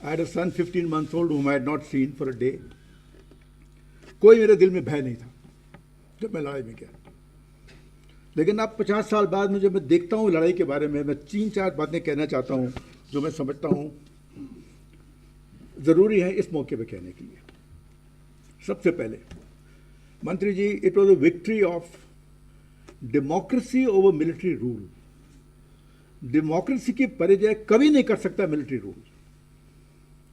I had a son 15 months old whom I had not seen for a day. कोई मेरे दिल में भय नहीं था जब मैं लड़ाई में गया. लेकिन अब 50 साल बाद मुझे मैं देखता हूँ लड़ाई के बारे में, मैं 3-4 बातें कहना चाहता हूँ जो मैं समझता हूँ ज़रूरी है इस मौके पे कहने के लिए. सबसे पहले मंत्री जी, it was a victory of democracy over military rule. Democracy की परिचय कभी नहीं कर सकता मिलिट्री रूल,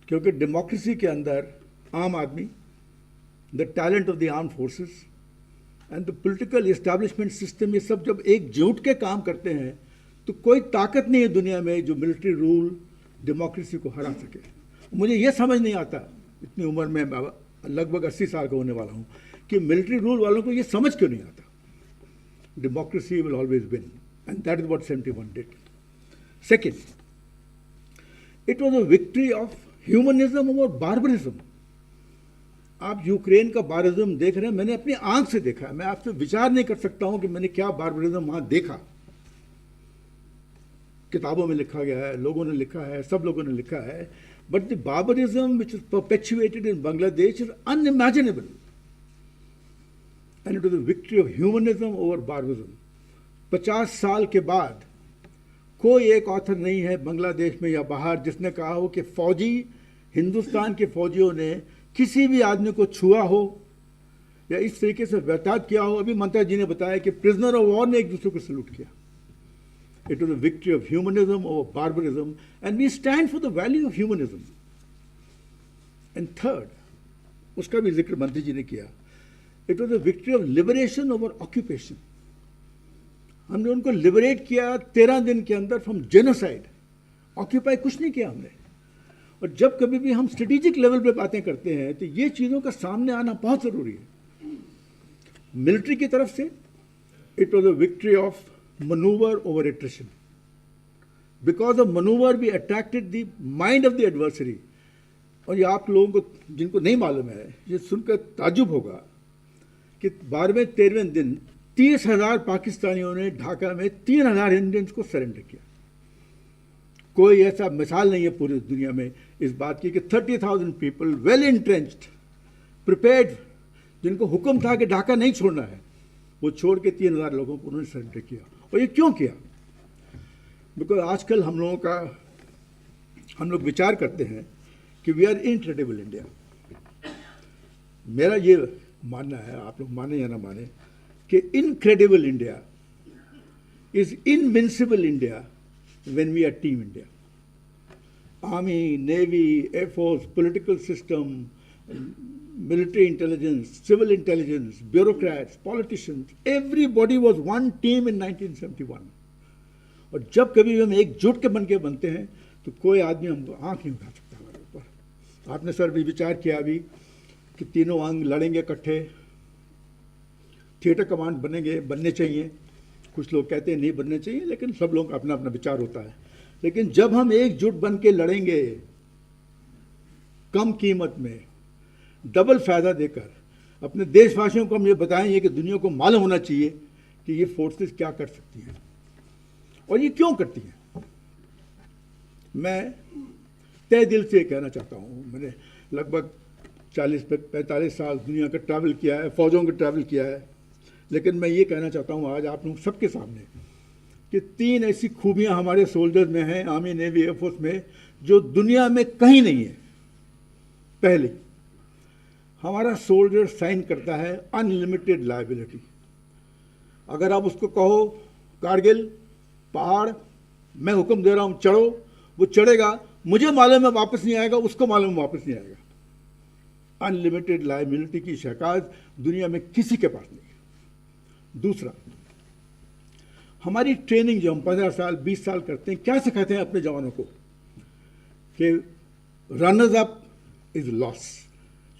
क्योंकि डेमोक्रेसी के अंदर आम आदमी, the talent of the arm forces and the political establishment system, ये सब जब एकजुट के काम करते हैं तो कोई ताकत नहीं है दुनिया में जो मिलिट्री रूल डेमोक्रेसी को हरा सके. मुझे ये समझ नहीं आता इतनी उम्र में, लगभग 80 साल का होने वाला हूँ, कि मिलिट्री रूल वालों को ये समझ क्यों नहीं आता. Democracy will always win, and that is what 71 did. Second, it was a victory of humanism और बार्बरिज्म. आप यूक्रेन का बार्बरिज्म देख रहे हैं, मैंने अपनी आंख से देखा है. मैं आपसे विचार नहीं कर सकता हूं कि मैंने क्या बार्बरिज्म वहां देखा. किताबों में लिखा गया है, लोगों ने लिखा है, सब लोगों ने लिखा है. But the barbarism which is परपेचुएटेड in Bangladesh is unimaginable, and it was a victory of humanism over barbarism. 50 साल के बाद कोई एक ऑथर नहीं है बांग्लादेश में या बाहर जिसने कहा हो कि फौजी, हिंदुस्तान के फौजियों ने किसी भी आदमी को छुआ हो या इस तरीके से व्यवहार किया हो. अभी मंत्री जी ने बताया कि प्रिजनर ऑफ वॉर ने एक दूसरे को सल्यूट किया. It was a victory of humanism over barbarism, and we stand for the value of humanism. And third, उसका भी जिक्र मंत्री जी ने किया, it was a victory of liberation over occupation. हमने उनको लिबरेट किया 13 दिन के अंदर फ्रॉम जेनोसाइड. ऑक्यूपाई कुछ नहीं किया हमने. और जब कभी भी हम स्ट्रेटेजिक लेवल पे बातें करते हैं तो ये चीज़ों का सामने आना बहुत ज़रूरी है. मिलिट्री की तरफ से it was a victory of manoeuvre over attrition. Because of manoeuvre we attracted the mind of the adversary. और ये आप लोगों को जिनको नहीं मालूम है, ये सुनकर ताजुब होगा कि 12वें-13वें दिन 30,000 पाकिस्तानियों ने ढाका में 3,000 इंडियंस को सरेंडर किया. कोई ऐसा मिसाल नहीं है पूरी दुनिया में इस बात की कि 30,000 पीपल वेल इंट्रेंच्ड, प्रिपेयर्ड, जिनको हुक्म था कि ढाका नहीं छोड़ना है, वो छोड़ के 3,000 लोगों को उन्होंने सरेंडर किया. और ये क्यों किया? बिकॉज आजकल हम लोग विचार करते हैं कि वी आर इनक्रेडिबल इंडिया. मेरा ये मानना है, आप लोग माने या ना माने, कि incredible India is invincible India when we are Team India. Army, Navy, Air Force, political system, military intelligence, civil intelligence, bureaucrats, politicians, everybody was one team in 1971. और जब कभी हम एकजुट के बन के बनते हैं तो कोई आदमी हमको आंख नहीं उठा सकता हमारे ऊपर. आपने सर भी विचार किया अभी कि तीनों अंग लड़ेंगे इकट्ठे, थिएटर कमांड बनने चाहिए. कुछ लोग कहते हैं नहीं बनने चाहिए, लेकिन सब लोगों का अपना अपना विचार होता है. लेकिन जब हम एकजुट बन के लड़ेंगे कम कीमत में, डबल फायदा देकर, अपने देशवासियों को हम ये बताएंगे कि दुनिया को मालूम होना चाहिए कि ये फोर्सेस क्या कर सकती हैं और ये क्यों करती हैं. मैं तय दिल से कहना चाहता हूँ, मैंने लगभग 40-45 साल दुनिया का ट्रैवल किया है, फौजों का ट्रैवल किया है. लेकिन मैं ये कहना चाहता हूँ आज आप लोग सबके सामने कि 3 ऐसी खूबियाँ हमारे सोल्जर्स में हैं, आर्मी, नेवी, एयरफोर्स में, जो दुनिया में कहीं नहीं है. पहले, हमारा सोल्जर साइन करता है अनलिमिटेड लायबिलिटी. अगर आप उसको कहो कारगिल पहाड़, मैं हुक्म दे रहा हूँ चढ़ो, वो चढ़ेगा, मुझे मालूम है वापस नहीं आएगा, उसको मालूम वापस नहीं आएगा. अनलिमिटेड लायबिलिटी की शकायत दुनिया में किसी के पास नहीं. दूसरा, हमारी ट्रेनिंग जो हम 15 साल 20 साल करते हैं, क्या सिखाते हैं अपने जवानों को कि runners up is loss.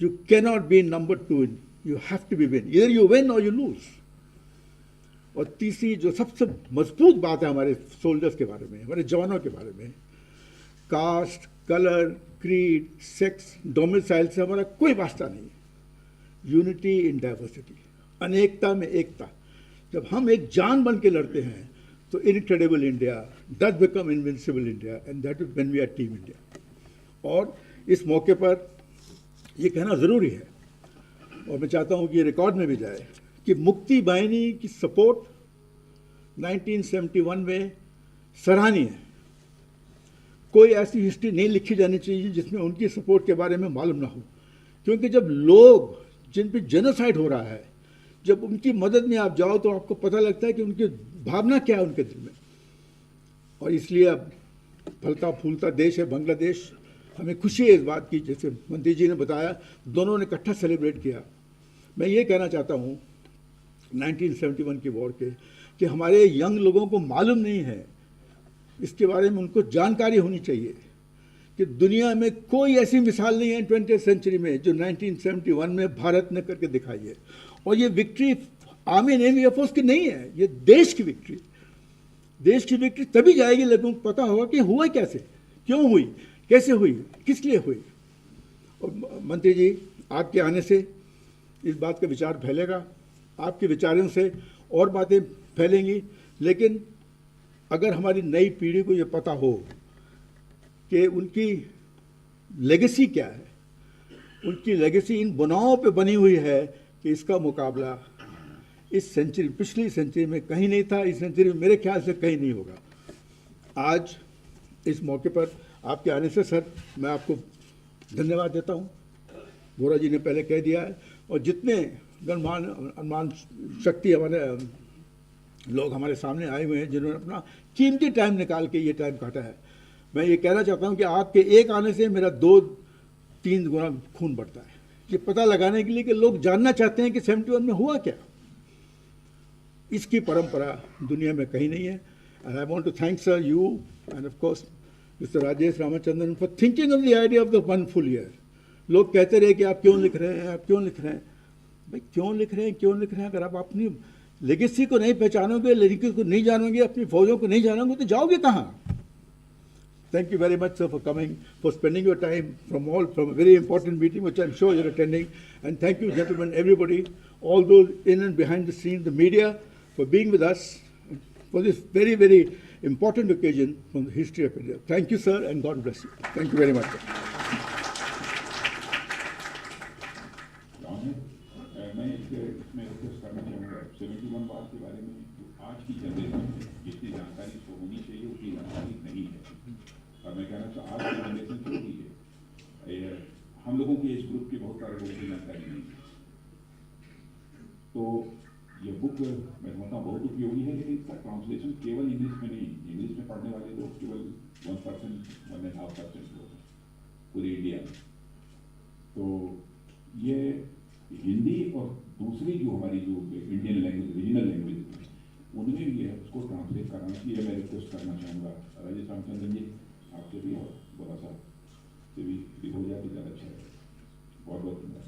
You cannot be number 2, you have to be win. Either you win or you lose. और तीसरी जो सबसे मजबूत बात है हमारे सोल्जर्स के बारे में, हमारे जवानों के बारे में, caste, colour, creed, sex, domicile से हमारा कोई वास्ता नहीं है। यूनिटी इन डाइवर्सिटी, अनेकता में एकता। जब हम एक जान बन के लड़ते हैं तो incredible India does become invincible India, and that is when we are team India. और इस मौके पर ये कहना ज़रूरी है, और मैं चाहता हूँ कि ये रिकॉर्ड में भी जाए, कि मुक्ति बाहिनी की सपोर्ट 1971 में सराहनीय है। कोई ऐसी हिस्ट्री नहीं लिखी जानी चाहिए जिसमें उनकी सपोर्ट के बारे में मालूम ना हो, क्योंकि जब लोग जिन पे जेनोसाइड हो रहा है, जब उनकी मदद में आप जाओ तो आपको पता लगता है कि उनकी भावना क्या है उनके दिल में। और इसलिए अब फलता फूलता देश है बांग्लादेश, हमें खुशी है इस बात की, जैसे मंत्री जी ने बताया, दोनों ने इकट्ठा सेलिब्रेट किया। मैं ये कहना चाहता हूँ 1971 की वॉर के, कि हमारे यंग लोगों को मालूम नहीं है, इसके बारे में उनको जानकारी होनी चाहिए कि दुनिया में कोई ऐसी मिसाल नहीं है 20th सेंचुरी में जो 1971 में भारत ने करके दिखाई है। और ये विक्ट्री आर्मी नेवी एयरफोर्स की नहीं है, ये देश की विक्ट्री। देश की विक्ट्री तभी जाएगी लोगों को पता होगा कि हुआ कैसे, क्यों हुई, कैसे हुई, किस लिए हुई। और मंत्री जी, आपके आने से इस बात का विचार फैलेगा, आपके विचारों से और बातें फैलेंगी। लेकिन अगर हमारी नई पीढ़ी को ये पता हो कि उनकी लेगेसी क्या है, उनकी लेगेसी इन बुनाओं पे बनी हुई है कि इसका मुकाबला इस सेंचुरी, पिछली सेंचुरी में कहीं नहीं था, इस सेंचुरी में मेरे ख्याल से कहीं नहीं होगा। आज इस मौके पर आपके आने से सर मैं आपको धन्यवाद देता हूँ। बोरा जी ने पहले कह दिया है, और जितने गणमान अनुमान शक्ति हमारे लोग हमारे सामने आए हुए हैं जिन्होंने अपना कीमती टाइम निकाल के ये टाइम काटा है, मैं ये कहना चाहता हूँ कि आपके एक आने से मेरा 2-3 गुना खून बढ़ता है, ये पता लगाने के लिए कि लोग जानना चाहते हैं कि 71 में हुआ क्या। इसकी परंपरा दुनिया में कहीं नहीं है। And I want to thank sir you and of course mister Rajesh Ramachandran for thinking of the idea of the 1 full year। लोग कहते रहे कि आप क्यों लिख रहे हैं, आप क्यों लिख रहे हैं। भाई क्यों लिख रहे हैं, क्यों लिख रहे हैं? अगर आप अपनी लेगेसी को नहीं पहचानोगे, लेगेसी को नहीं जानोगे, अपनी फौजों को नहीं जानोगे तो जाओगे कहाँ। Thank you very much, sir, for coming, for spending your time from a very important meeting, which I'm sure you're attending. And thank you, gentlemen, everybody, all those in and behind the scenes, the media, for being with us for this very, very important occasion from the history of India. Thank you, sir, and God bless you. Thank you very much, sir. मैं इसमें request करना चाहूँगा 71 बार के बारे में जो आज की जनरेशन जितनी जानकारी इसको होनी चाहिए उतनी जानकारी नहीं है। और मैं कहना चाहूँ आज की जनरेशन छोटी है, हम लोगों की एज ग्रुप की बहुत सारे लोगों की जानकारी नहीं है। तो ये बुक मैं समझता हूँ बहुत उपयोगी है, लेकिन इसका ट्रांसलेशन केवल इंग्लिश में नहीं, इंग्लिश में पढ़ने वाले लोग केवल 1%, 1.5% लोग हैं पूरी इंडिया में। तो ये हिंदी और दूसरी जो हमारी जो इंडियन लैंग्वेज, रीजनल लैंग्वेज है, उनमें भी है, उसको ट्रांसलेट कराना चाहिए। मैं रिक्वेस्ट करना चाहूँगा राजेश रामचंद्रन जी आपसे भी और बोरा साहब से भी हो जाए तो ज़्यादा अच्छा है। बहुत बहुत धन्यवाद।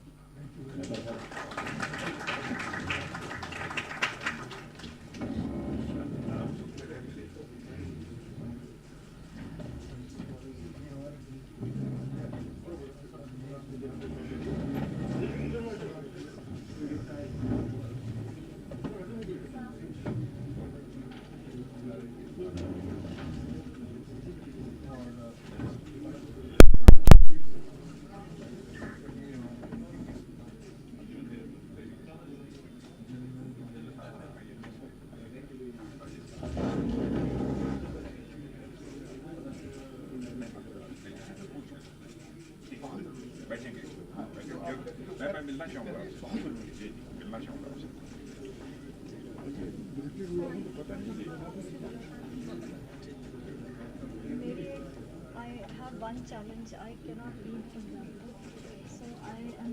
मैं मिलना चाहूँगा जी, मिलना चाहूँगा आपसे। I have one challenge. I cannot read Punjabi, so I am